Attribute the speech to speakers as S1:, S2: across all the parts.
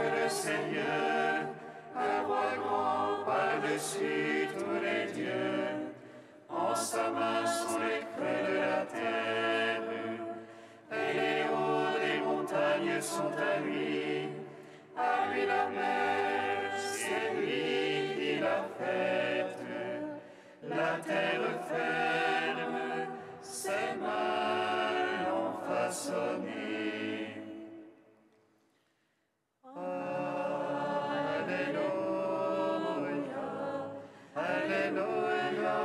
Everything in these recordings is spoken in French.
S1: que le Seigneur, un roi grand par-dessus tous les dieux. En sa main sont les creux de la terre, et les hauts des montagnes sont à lui. À lui la mer, c'est lui qui l'a faite. La terre ferme, ses mains l'ont façonnée. Alléluia, Alléluia,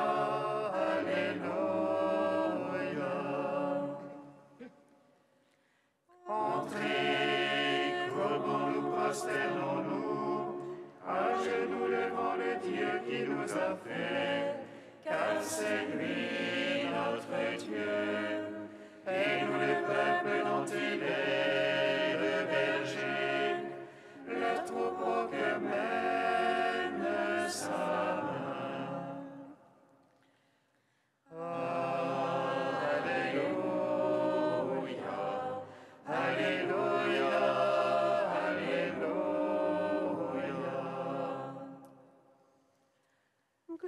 S1: Alléluia. Entrez, courbons-nous, prosternons-nous, à genoux devant le Dieu qui nous a fait, car c'est lui notre Dieu, et nous le peuple dont il est le berger, le troupeau que mène sa main. Alléluia, Alléluia, Alléluia.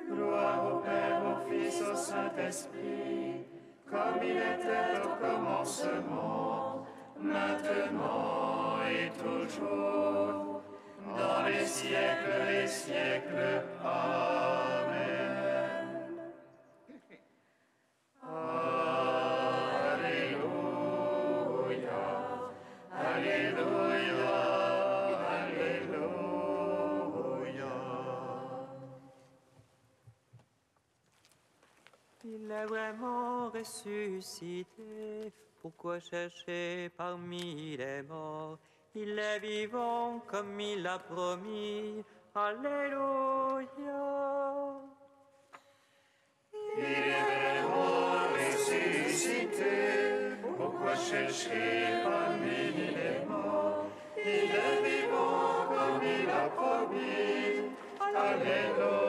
S1: Gloire au Père, au Fils, au Saint-Esprit, comme il était au commencement, maintenant et toujours, dans les siècles des siècles. Amen. Alléluia, Alléluia, Alléluia.
S2: Il est vraiment ressuscité. Pourquoi chercher parmi les morts? Il est vivant comme il l'a promis. Alléluia.
S1: Il est vraiment ressuscité. Pourquoi chercher parmi les morts? Il est vivant comme il l'a promis. Alléluia.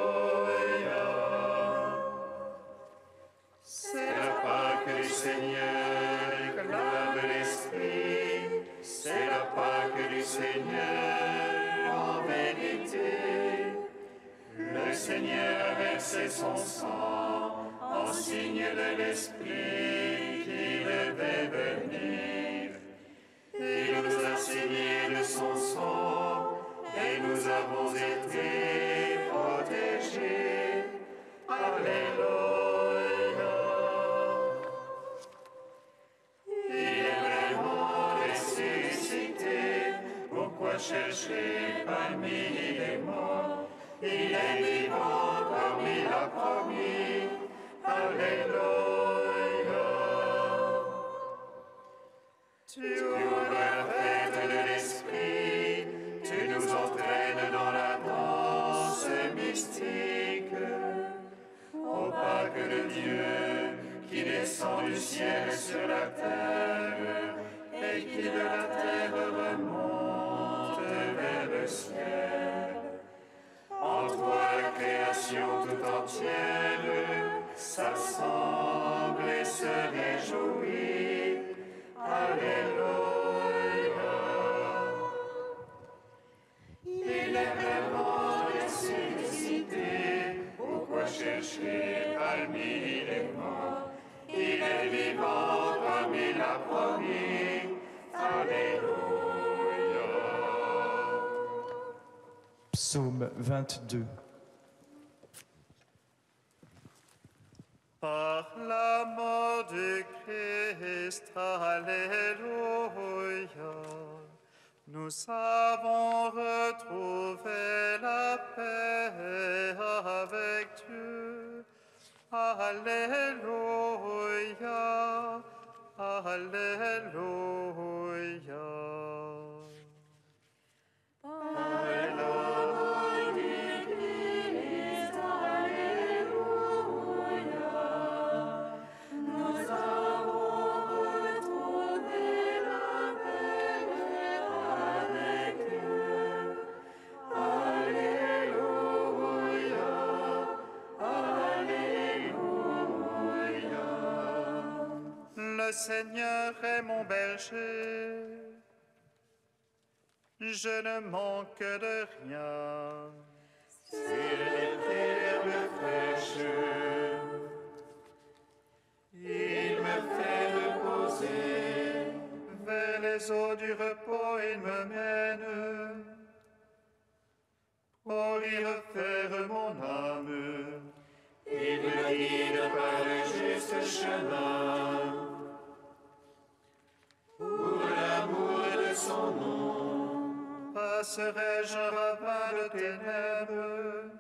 S1: C'est la Pâque du Seigneur, clame l'Esprit. C'est la Pâque du Seigneur, en vérité. Le Seigneur a versé son sang en signe de l'Esprit qui devait venir. Il nous a signé de son sang et nous avons été protégés. Alléluia. Il est vraiment ressuscité. Pourquoi chercher parmi les morts? Il est vivant comme il a promis. Alléluia. Tu ouvres la fête de l'Esprit, tu nous entraînes dans la danse mystique. Ô Pâque de Dieu, qui descend du ciel sur la terre, et qui de la terre remonte vers le ciel. En toi la création tout entière s'assemble et se réjouit. Alléluia. Il est vraiment ressuscité. Pourquoi chercher parmi les morts? Il est vivant comme il a promis. Alléluia.
S3: Psaume 22.
S1: Par la mort du Christ, Alléluia, nous avons retrouvé la paix avec Dieu. Alléluia, Alléluia. Le Seigneur est mon berger, Je ne manque de rien. Sur les herbes fraîches, il me fait reposer. Vers les eaux du repos, il me mène. Pour y refaire mon âme, il me guide par le juste chemin. Pour l'amour de son nom, passerai-je un ravin de ténèbres.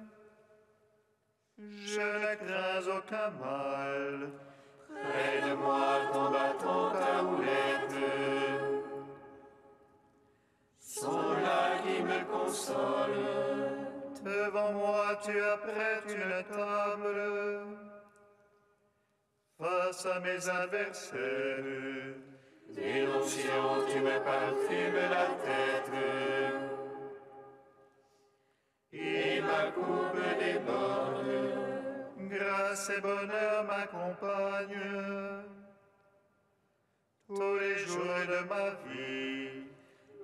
S1: Je ne crains aucun mal. Près de moi ton bâton, ta houlette sont là qui me consolent. Devant moi tu apprêtes une table face à mes adversaires. D'émotion tu me parfumes la tête et ma coupe déborde. Grâce et bonheur m'accompagnent tous les jours de ma vie.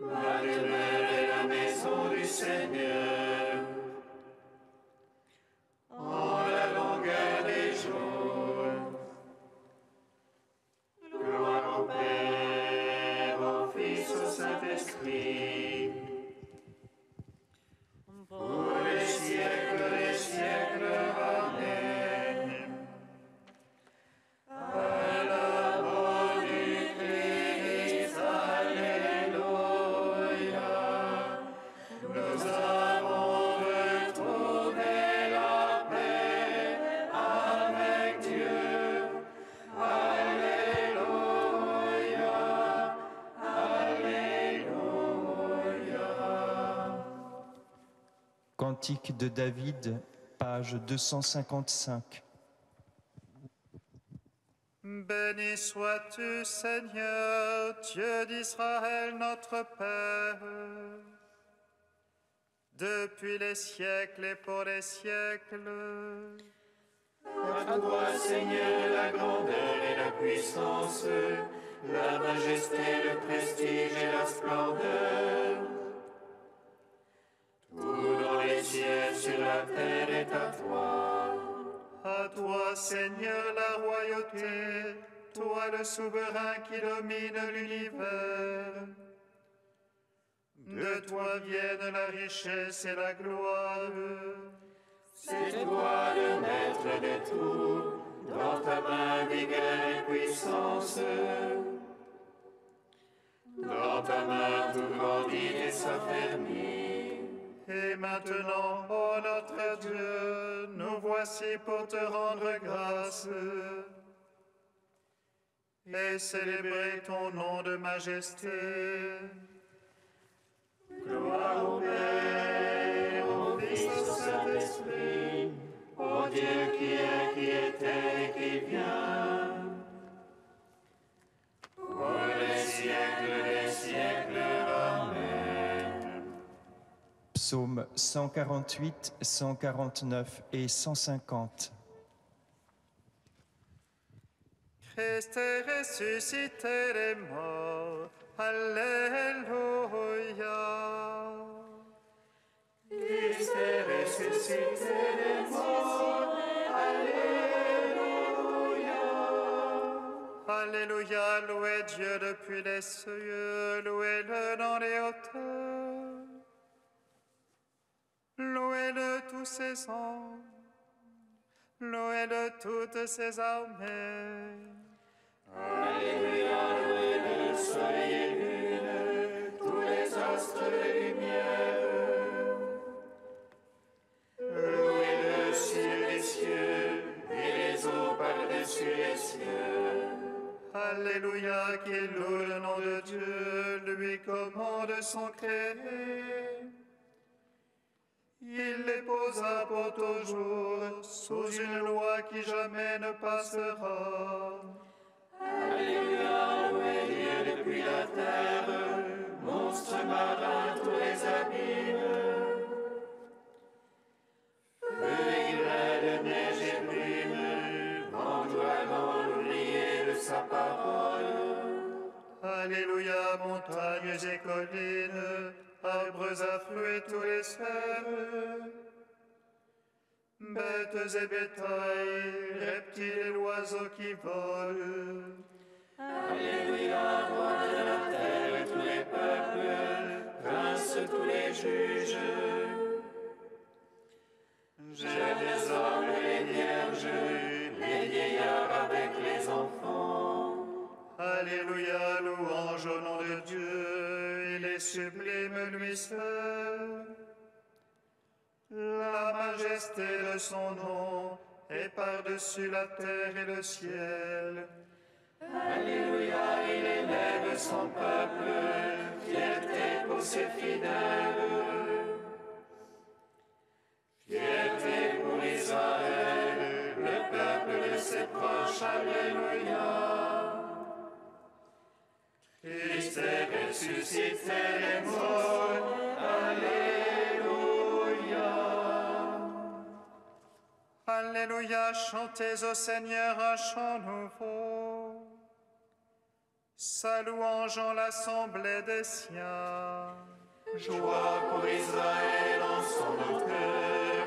S1: Ma demeure est la maison du Seigneur en la longueur des jours. Gloire au Père, au Fils, au Saint-Esprit, pour les siècles des siècles. Amen. À la mort du Christ, Alléluia, nous avons retrouvé la paix avec Dieu. Alléluia, Alléluia.
S3: Cantique de David, page 255.
S1: Béni sois-tu, Seigneur, Dieu d'Israël, notre Père, depuis les siècles et pour les siècles. À toi, Seigneur, la grandeur et la puissance, la majesté, le prestige et la splendeur. Tout dans les cieux, sur la terre est à toi. À toi, Seigneur, la royauté, toi le souverain qui domine l'univers. De toi viennent la richesse et la gloire. C'est toi le maître de tout, dans ta main vigueur et puissance. Dans ta main tout grandit et s'affermit. Et maintenant, ô notre Dieu, nous voici pour te rendre grâce et célébrer ton nom de majesté. Gloire au Père, au Fils, au Saint-Esprit, au Dieu qui est, qui était et qui vient, pour les siècles des siècles. Amen.
S3: Psaumes 148, 149 et 150.
S1: Christ est ressuscité des morts. Alléluia. Christ est ressuscité des morts. Alléluia. Alléluia, louez Dieu depuis les cieux, louez-le dans les hauteurs. Louez-le tous ses anges, louez-le toutes ses armées. Alléluia, louez-le soleil et lune, tous les astres de lumière. Louez le ciel des cieux et les eaux par-dessus les cieux. Alléluia, qui loue le nom de Dieu, lui commande son créé. Il les posa pour toujours sous une loi qui jamais ne passera. Alléluia, louez Dieu depuis la terre, monstres marins, tous les abîmes. Feu et grêle, neige et brume, vent joignant l'oublier de sa parole. Alléluia, montagnes et collines, fruits, tous les sphères, bêtes et bétail, reptiles et oiseaux qui volent.
S2: Alléluia, roi de la terre et tous les peuples, prince tous les juges. J'ai les hommes et les vierges, les vieillards avec les enfants.
S1: Alléluia, louange au nom de Dieu, il est sublime lui seul. La majesté de son nom est par-dessus la terre et le ciel.
S2: Alléluia, il élève son peuple, fierté pour ses fidèles. Fierté pour Israël, le peuple de ses proches, Alléluia. Christ est ressuscité des morts, Alléluia.
S1: Alléluia, chantez au Seigneur un chant nouveau. Sa louange en l'assemblée des siens.
S2: Joie pour Israël en son auteur.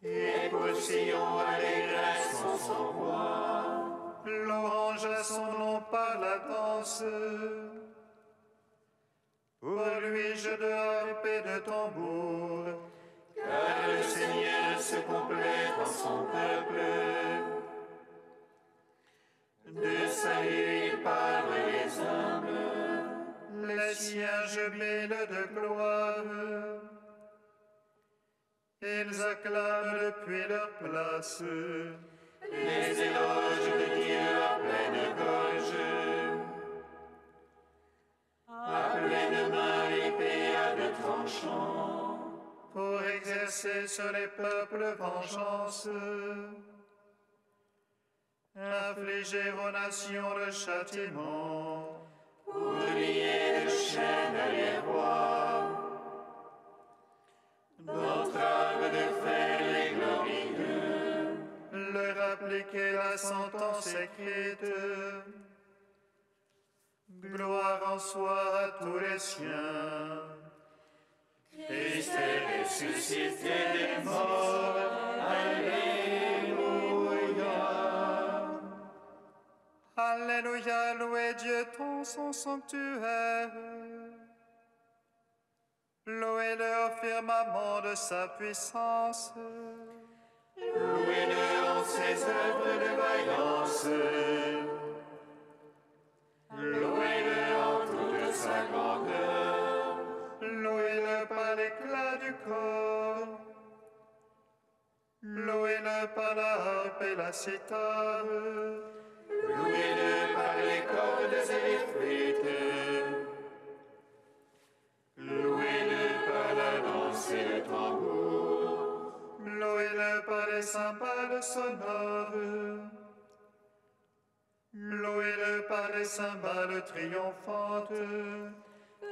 S2: Et pour Sion, allégresse en son roi.
S1: Louange à son nom par la danse. Pour lui, jeu de harpe et de tambour.
S2: Car le Seigneur se complète en son peuple. De salut, il parle les humbles.
S1: Les siens jubilent de gloire. Ils acclament depuis leur place.
S2: Les éloges de Dieu à pleine gorge. À pleine main, l'épée à deux tranchants.
S1: Pour exercer sur les peuples vengeance. Infliger aux nations le châtiment.
S2: Pour lier de chaînes les rois. Notre arme de fer les glorieux.
S1: Leur appliquer la sentence écrite. Gloire en soit à tous les siens.
S2: Christ est ressuscité des morts, Alléluia.
S1: Alléluia, louez Dieu dans son sanctuaire. Louez-le au firmament de sa puissance.
S2: Louez-le en ses œuvres de vaillance. Louez-le en toute sa grandeur.
S1: Louez-le par l'éclat du corps. Louez-le par la harpe et la cithare.
S2: Louez-le par les cordes et les flûtes. Louez-le par la danse et le tambour.
S1: Louez-le par les cymbales sonores. Louez-le par les cymbales triomphantes.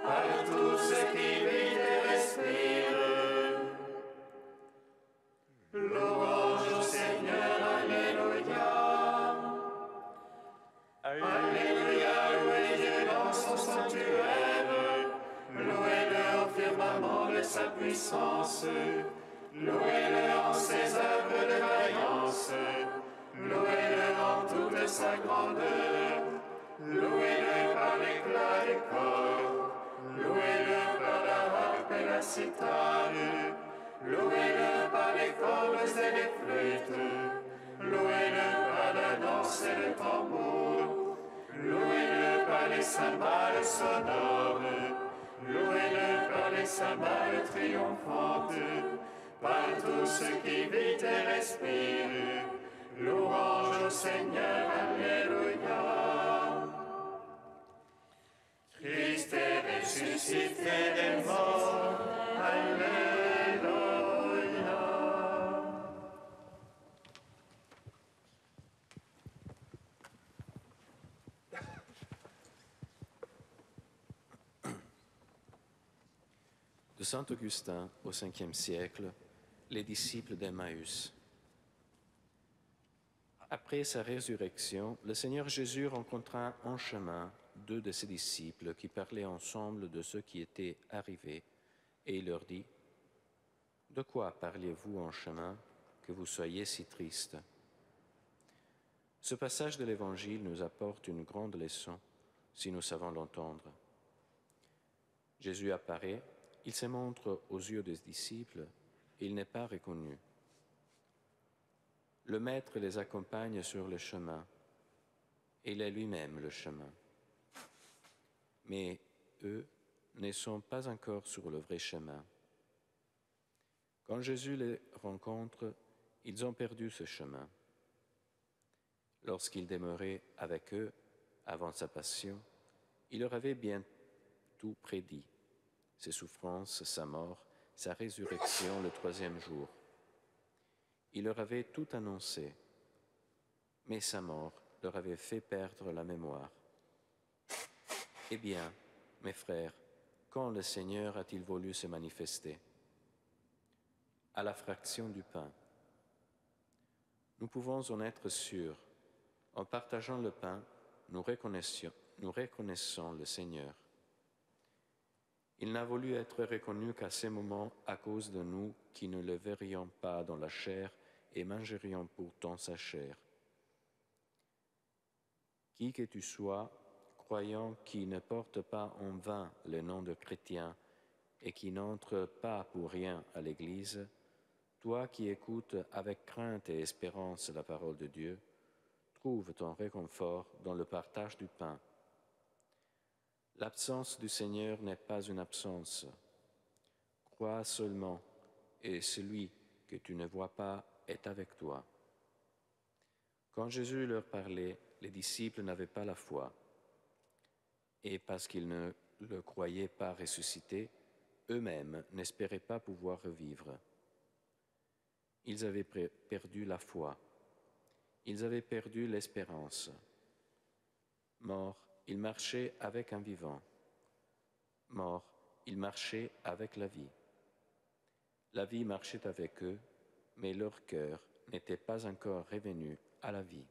S2: Par tout ce qui vit et respire. Louange au Seigneur, Alléluia. Alléluia, louez Dieu dans son sanctuaire. Louez-le au firmament de sa puissance. Louez-le en ses œuvres de vaillance. Louez-le en toute sa grandeur. Louez-le par l'éclat des corps. Louez-le par la harpe et la cithare. Louez-le par les cordes et les flûtes. Louez-le par la danse et le tambour. Louez-le par les cymbales sonores. Louez-le par les cymbales triomphantes. Par tout ce qui vit et respire. Louange au Seigneur, Alléluia. Christ est ressuscité des morts, Alléluia.
S4: De Saint Augustin au 5e siècle, les disciples d'Emmaüs. Après sa résurrection, le Seigneur Jésus rencontra en chemin deux de ses disciples qui parlaient ensemble de ce qui était arrivé, et il leur dit, « De quoi parliez-vous en chemin que vous soyez si tristes ?» Ce passage de l'Évangile nous apporte une grande leçon si nous savons l'entendre. Jésus apparaît, il se montre aux yeux des disciples et il n'est pas reconnu. Le Maître les accompagne sur le chemin et il est lui-même le chemin. Mais eux ne sont pas encore sur le vrai chemin. Quand Jésus les rencontre, ils ont perdu ce chemin. Lorsqu'il demeurait avec eux avant sa passion, il leur avait bien tout prédit, ses souffrances, sa mort, sa résurrection le troisième jour. Il leur avait tout annoncé, mais sa mort leur avait fait perdre la mémoire. Eh bien, mes frères, quand le Seigneur a-t-il voulu se manifester? À la fraction du pain. Nous pouvons en être sûrs. En partageant le pain, nous reconnaissons le Seigneur. Il n'a voulu être reconnu qu'à ce moment à cause de nous qui ne le verrions pas dans la chair et mangerions pourtant sa chair. Qui que tu sois, croyant qui ne porte pas en vain le nom de chrétien et qui n'entre pas pour rien à l'Église, toi qui écoutes avec crainte et espérance la parole de Dieu, trouve ton réconfort dans le partage du pain. L'absence du Seigneur n'est pas une absence. Crois seulement, et celui que tu ne vois pas est avec toi. Quand Jésus leur parlait, les disciples n'avaient pas la foi. Et parce qu'ils ne le croyaient pas ressuscité, eux-mêmes n'espéraient pas pouvoir revivre. Ils avaient perdu la foi. Ils avaient perdu l'espérance. Morts, ils marchaient avec un vivant. Morts, ils marchaient avec la vie. La vie marchait avec eux, mais leur cœur n'était pas encore revenu à la vie.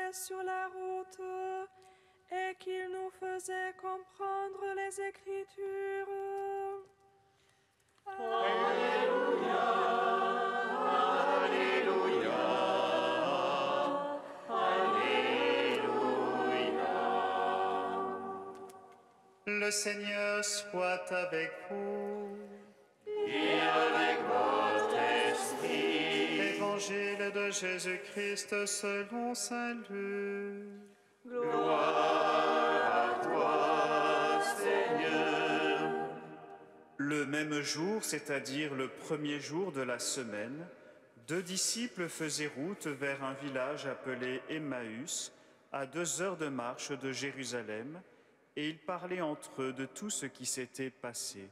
S5: parlait sur la route et qu'il nous faisait comprendre les Écritures.
S1: Alléluia, Alléluia, Alléluia.
S2: Le Seigneur soit avec vous.
S1: Et avec votre esprit.
S2: Évangile de Jésus-Christ selon saint Luc.
S1: Gloire à toi, Seigneur.
S2: Le même jour, c'est-à-dire le premier jour de la semaine, 2 disciples faisaient route vers un village appelé Emmaüs, à 2 heures de marche de Jérusalem, et ils parlaient entre eux de tout ce qui s'était passé.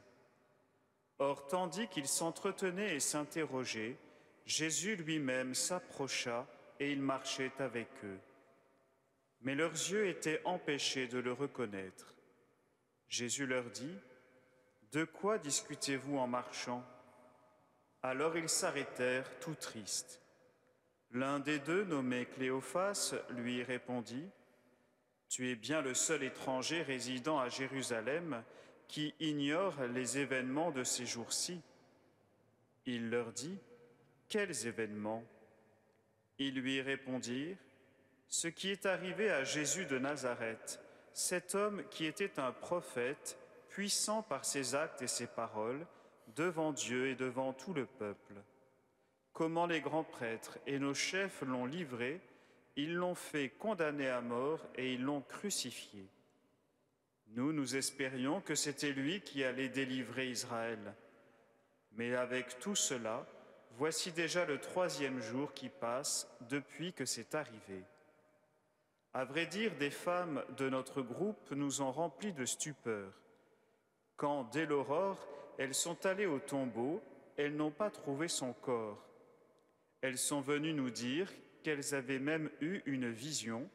S2: Or, tandis qu'ils s'entretenaient et s'interrogeaient, Jésus lui-même s'approcha et il marchait avec eux. Mais leurs yeux étaient empêchés de le reconnaître. Jésus leur dit : « De quoi discutez-vous en marchant ? » Alors ils s'arrêtèrent tout tristes. L'un des deux, nommé Cléophas, lui répondit : « Tu es bien le seul étranger résidant à Jérusalem qui ignore les événements de ces jours-ci. » Il leur dit : « Quels événements ? » Ils lui répondirent : « Ce qui est arrivé à Jésus de Nazareth, cet homme qui était un prophète, puissant par ses actes et ses paroles, devant Dieu et devant tout le peuple. Comment les grands prêtres et nos chefs l'ont livré, ils l'ont fait condamner à mort et ils l'ont crucifié. Nous espérions que c'était lui qui allait délivrer Israël. Mais avec tout cela, voici déjà le 3e jour qui passe depuis que c'est arrivé. À vrai dire, des femmes de notre groupe nous ont remplis de stupeur. Quand, dès l'aurore, elles sont allées au tombeau, elles n'ont pas trouvé son corps. Elles sont venues nous dire qu'elles avaient même eu une vision,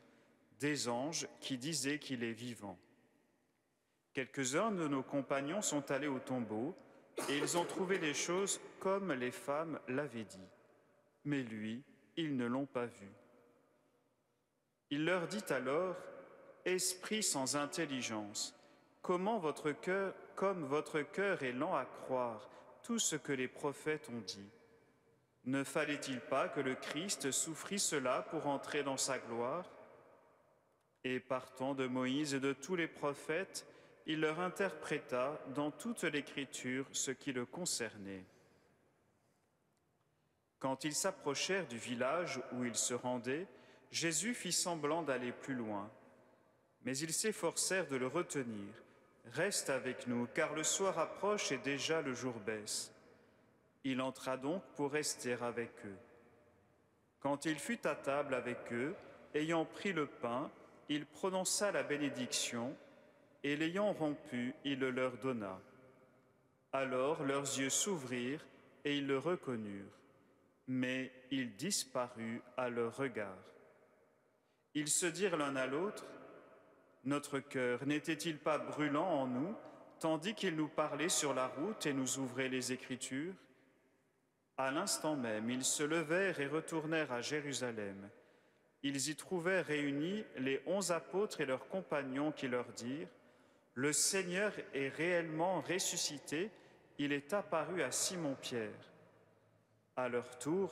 S2: des anges qui disaient qu'il est vivant. Quelques-uns de nos compagnons sont allés au tombeau et ils ont trouvé les choses comme les femmes l'avaient dit. Mais lui, ils ne l'ont pas vu. Il leur dit alors : « Esprit sans intelligence, comme votre cœur est lent à croire tout ce que les prophètes ont dit. Ne fallait-il pas que le Christ souffrit cela pour entrer dans sa gloire ? Et partant de Moïse et de tous les prophètes, il leur interpréta dans toute l'Écriture ce qui le concernait. Quand ils s'approchèrent du village où ils se rendaient, Jésus fit semblant d'aller plus loin. Mais ils s'efforcèrent de le retenir. « Reste avec nous, car le soir approche et déjà le jour baisse. » Il entra donc pour rester avec eux. Quand il fut à table avec eux, ayant pris le pain, il prononça la bénédiction, et l'ayant rompu, il le leur donna. Alors leurs yeux s'ouvrirent et ils le reconnurent, mais il disparut à leur regard. Ils se dirent l'un à l'autre : « Notre cœur n'était-il pas brûlant en nous, tandis qu'il nous parlait sur la route et nous ouvrait les Écritures ?» À l'instant même, ils se levèrent et retournèrent à Jérusalem. Ils y trouvèrent réunis les 11 apôtres et leurs compagnons qui leur dirent : « Le Seigneur est réellement ressuscité, il est apparu à Simon-Pierre. » À leur tour,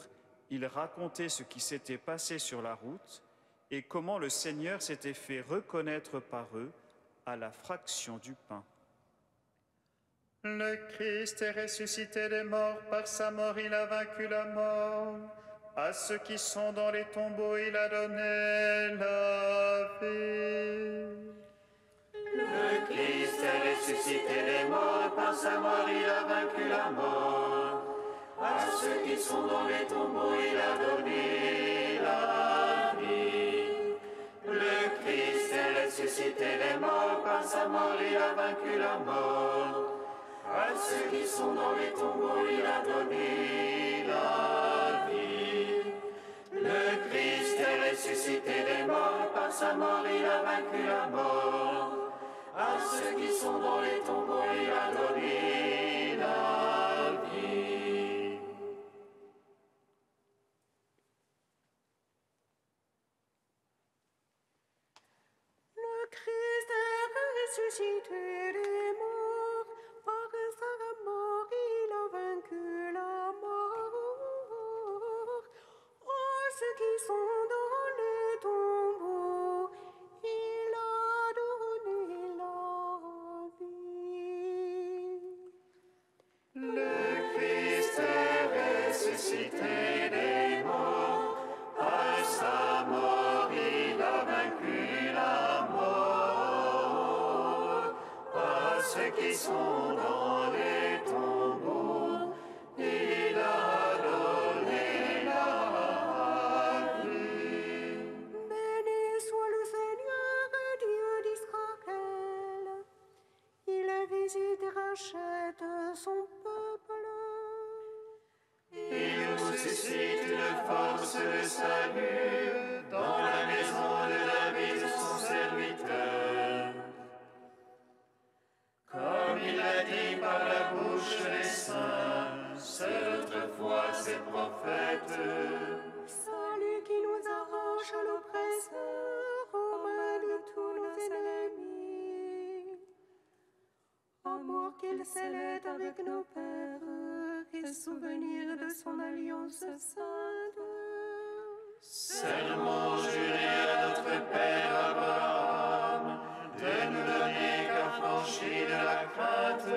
S2: ils racontaient ce qui s'était passé sur la route et comment le Seigneur s'était fait reconnaître par eux à la fraction du pain. Le Christ est ressuscité des morts, par sa mort il a vaincu la mort. À ceux qui sont dans les tombeaux, il a donné la vie.
S1: Le Christ est ressuscité des morts, par sa mort il a vaincu la mort. À ceux qui sont dans les tombeaux, il a donné la vie. Le Christ est ressuscité des morts, par sa mort il a vaincu la mort. À ceux qui sont dans les tombeaux, il a donné la vie. Le Christ est ressuscité des morts, par sa mort il a vaincu la mort. À ceux qui sont dans les tombeaux, il a donné la vie.
S6: Christ est ressuscité des morts, par sa mort il a vaincu la mort. Oh, ceux qui sont dans les tombeaux, il a donné la vie.
S2: Le Christ est ressuscité des morts, par sa mort il a vaincu la mort. Par ceux qui sont dans les tombeaux, il a donné la vie.
S6: Béni soit le Seigneur, Dieu d'Israël. Il visite et rachète son peuple.
S2: Il nous suscite une force de salut dans la maison de David, son serviteur. Comme il l'a dit par la bouche des saints, c'est autrefois ses prophètes.
S6: Salut qui nous arrache l'oppresseur aux mains de tous nos ennemis. Amour qu'il scellait avec nos pères et souvenir de son alliance sainte.
S2: Serment juré à notre Père Abraham de nous donner qu'affranchis de la crainte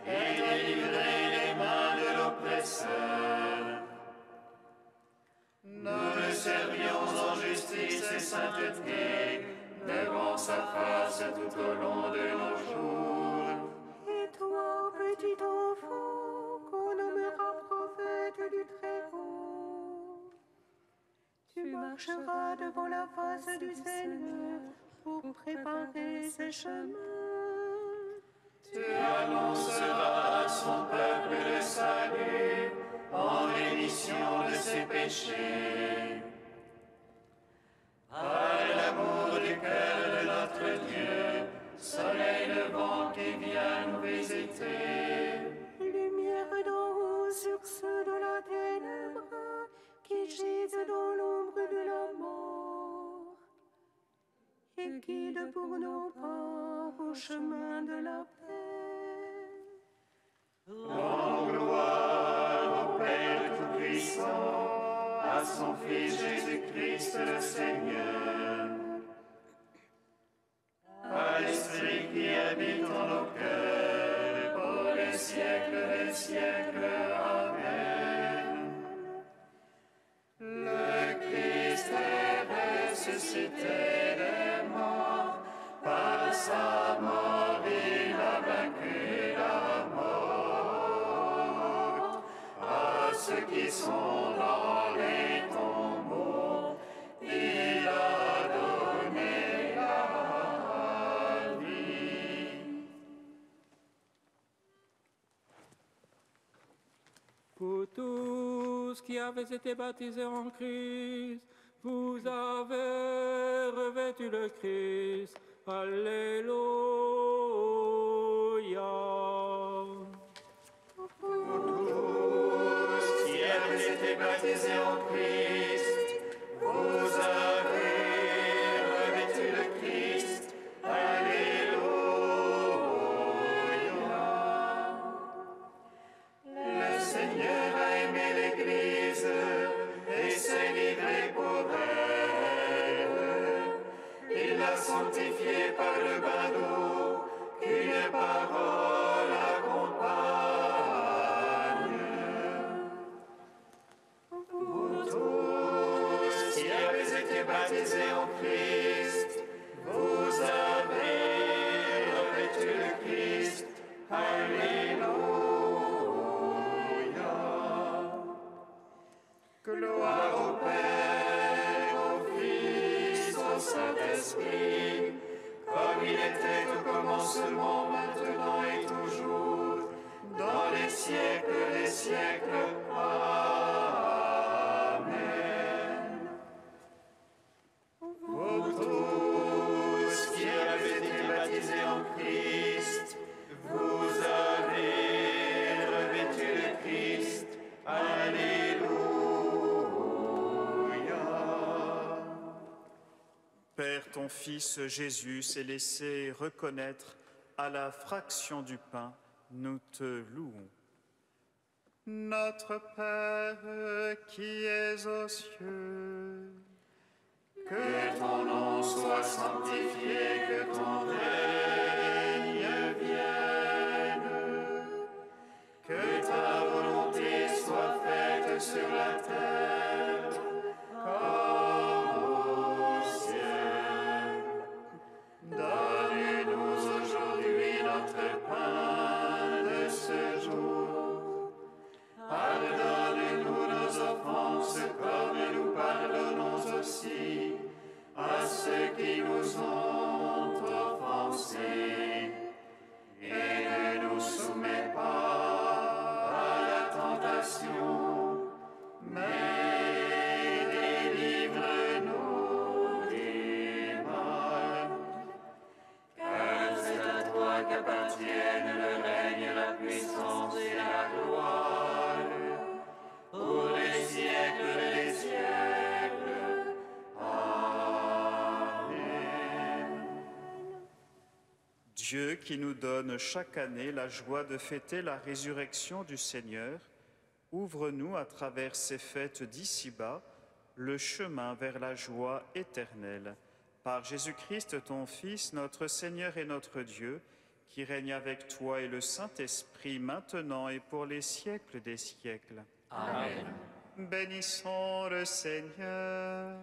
S2: et délivrer les mains de l'oppresseur. Nous le servions en justice et sainteté devant sa face tout au long de nos jours.
S6: Et toi, petit enfant, qu'on nommera prophète du Très-Haut, tu marcheras devant la face du Seigneur pour préparer ses chemins.
S2: Tu annonceras à son peuple le salut en rémission de ses péchés. Par l'amour du cœur de notre Dieu, soleil levant qui vient nous visiter.
S6: Lumière d'en haut sur ceux de la ténèbre qui gisent dans l'ombre de la mort, et guide pour nos pas au chemin de la paix.
S2: En gloire au Père Tout-Puissant, à son Fils Jésus-Christ le Seigneur, à l'Esprit qui habite en nos cœurs, pour les siècles des siècles. Amen. Le Christ est ressuscité des morts, par sa mort il a vaincu la mort. À ceux qui sont dans les tombeaux, il a donné la vie.
S7: Vous tous qui avez été baptisés en Christ, vous avez revêtu le Christ. Alléluia.
S2: Tous qui avez été baptisés en Christ, vous avez revêtu le Christ. Alléluia. Le Seigneur a aimé l'Église et s'est livré pour elle. Il l'a sanctifiée par le bain d'eau qu'une parole accompagne. Vous tous qui avez été baptisés en Christ, vous avez revêtu le Christ. Alléluia. Gloire au Père, au Fils, au Saint-Esprit, comme il était au commencement, maintenant et toujours, dans les siècles des siècles. Amen. Vous tous qui avez été baptisés en Christ, vous avez revêtu le Christ. Alléluia. Père, ton Fils Jésus s'est laissé reconnaître à la fraction du pain. Nous te louons. Notre Père qui es aux cieux,
S1: Que ton nom soit sanctifié, que ton règne vienne, que ta volonté soit faite sur la terre comme au ciel. Donne-nous aujourd'hui notre pain de ce jour. Pardonne-nous nos offenses comme nous pardonnons aussi à ceux qui nous ont offensés. Et ne nous soumets pas à la tentation, mais délivre-nous du mal. Car c'est à toi qu'appartiennent le règne, la puissance et la gloire, pour les siècles des siècles. Amen.
S2: Dieu qui nous donne chaque année la joie de fêter la résurrection du Seigneur, ouvre-nous à travers ces fêtes d'ici-bas le chemin vers la joie éternelle. Par Jésus-Christ, ton Fils, notre Seigneur et notre Dieu, qui règne avec toi et le Saint-Esprit, maintenant et pour les siècles des siècles.
S1: Amen.
S2: Bénissons le Seigneur.